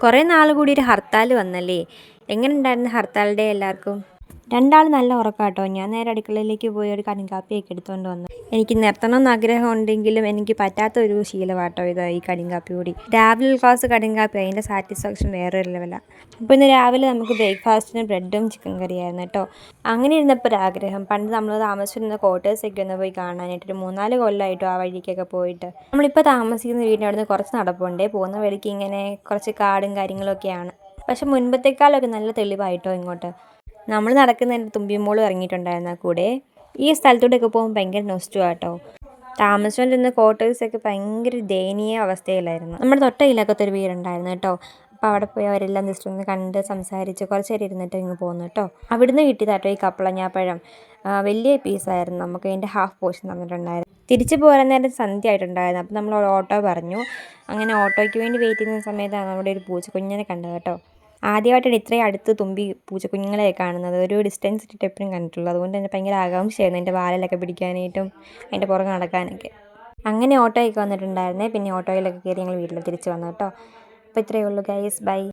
കുറേ നാൾ കൂടി ഒരു ഹർത്താൽ വന്നല്ലേ? എങ്ങനെ ഉണ്ടായിരുന്നു ഹർത്താൽ ഡേ എല്ലാവർക്കും? രണ്ടാൾ നല്ല ഉറക്കാട്ടോ. ഞാൻ നേരെ അടുക്കളയിലേക്ക് പോയി ഒരു കടുങ്കാപ്പിയൊക്കെ എടുത്തുകൊണ്ട് വന്നു. എനിക്ക് നിർത്തണമെന്ന് ആഗ്രഹം ഉണ്ടെങ്കിലും എനിക്ക് പറ്റാത്തൊരു ശീലമാട്ടോ ഇത്, ഈ കടുങ്കാപ്പി കൂടി. രാവിലെ ക്ലാസ് കടുങ്കാപ്പി, അതിൻ്റെ സാറ്റിസ്ഫാക്ഷൻ വേറൊരു ലെവലാണ്. അപ്പോൾ ഇന്ന് രാവിലെ നമുക്ക് ബ്രേക്ക്ഫാസ്റ്റിന് ബ്രെഡും ചിക്കൻ കറിയായിരുന്നു കേട്ടോ. അങ്ങനെ ഇരുന്നപ്പോൾ ഒരാഗ്രഹം, പണ്ട് നമ്മൾ താമസിച്ചിരുന്ന ക്വാർട്ടേഴ്സൊക്കെ ഒന്ന് പോയി കാണാനായിട്ട്. ഒരു 3-4 കൊല്ലമായിട്ടോ ആ വഴിക്കൊക്കെ പോയിട്ട്. നമ്മളിപ്പോൾ താമസിക്കുന്ന വീടിൻ്റെ അവിടെ നിന്ന് കുറച്ച് നടപ്പുണ്ടേ. പോകുന്ന വഴിക്ക് ഇങ്ങനെ കുറച്ച് കാടും കാര്യങ്ങളൊക്കെയാണ്. പക്ഷെ മുൻപത്തേക്കാളൊക്കെ നല്ല തെളിവായിട്ടോ ഇങ്ങോട്ട്. നമ്മൾ നടക്കുന്നതിൻ്റെ തുമ്പിമോളും ഇറങ്ങിയിട്ടുണ്ടായിരുന്നു കൂടെ. ഈ സ്ഥലത്തൂടെയൊക്കെ പോകുമ്പോൾ ഭയങ്കര നൊസ്റ്റു കേട്ടോ. താമസിച്ചുകൊണ്ടിരുന്ന ക്വാർട്ടേഴ്സൊക്കെ ഭയങ്കര ദയനീയ അവസ്ഥയിലായിരുന്നു. നമ്മുടെ തൊട്ടയിലൊക്കത്തൊരു വീടുണ്ടായിരുന്നു കേട്ടോ. അപ്പോൾ അവിടെ പോയി അവരെല്ലാം ജസ്റ്റ് ഒന്ന് കണ്ട് സംസാരിച്ച് കുറച്ച് നേരം ഇരുന്നിട്ട് ഇങ്ങ് പോകുന്നു കേട്ടോ. അവിടുന്ന് കിട്ടിയതാട്ടോ ഈ കപ്പളങ്ങാപ്പഴം. വലിയ പീസായിരുന്നു. നമുക്ക് അതിൻ്റെ ഹാഫ് പോർഷൻ തന്നിട്ടുണ്ടായിരുന്നു. തിരിച്ച് പോരാൻ നേരം സന്ധ്യ ആയിട്ടുണ്ടായിരുന്നു. അപ്പോൾ നമ്മൾ ഓട്ടോ പറഞ്ഞു. അങ്ങനെ ഓട്ടോയ്ക്ക് വേണ്ടി വെയിറ്റ് ചെയ്യുന്ന സമയത്താണ് നമ്മുടെ ഒരു പൂച്ചക്കുഞ്ഞിനെ കണ്ടത് കേട്ടോ. ആദ്യമായിട്ടാണ് ഇത്രയും അടുത്ത് തുമ്പി പൂച്ചക്കുഞ്ഞുങ്ങളെ കാണുന്നത്. ഒരു ഡിസ്റ്റൻസ് ഇട്ടിട്ട് എപ്പോഴും കണ്ടിട്ടുള്ളൂ. അതുകൊണ്ട് തന്നെ ഭയങ്കര ആകാംക്ഷയായിരുന്നു എൻ്റെ വാലിലൊക്കെ പിടിക്കാനായിട്ടും അതിൻ്റെ പുറകെ നടക്കാനൊക്കെ. അങ്ങനെ ഓട്ടോയൊക്കെ വന്നിട്ടുണ്ടായിരുന്നേ. പിന്നെ ഓട്ടോയിലൊക്കെ കയറി ഞങ്ങൾ വീട്ടിൽ തിരിച്ച് വന്നു കേട്ടോ. അപ്പോൾ ഇത്രയേ ഉള്ളൂ ഗൈസ്, ബൈ.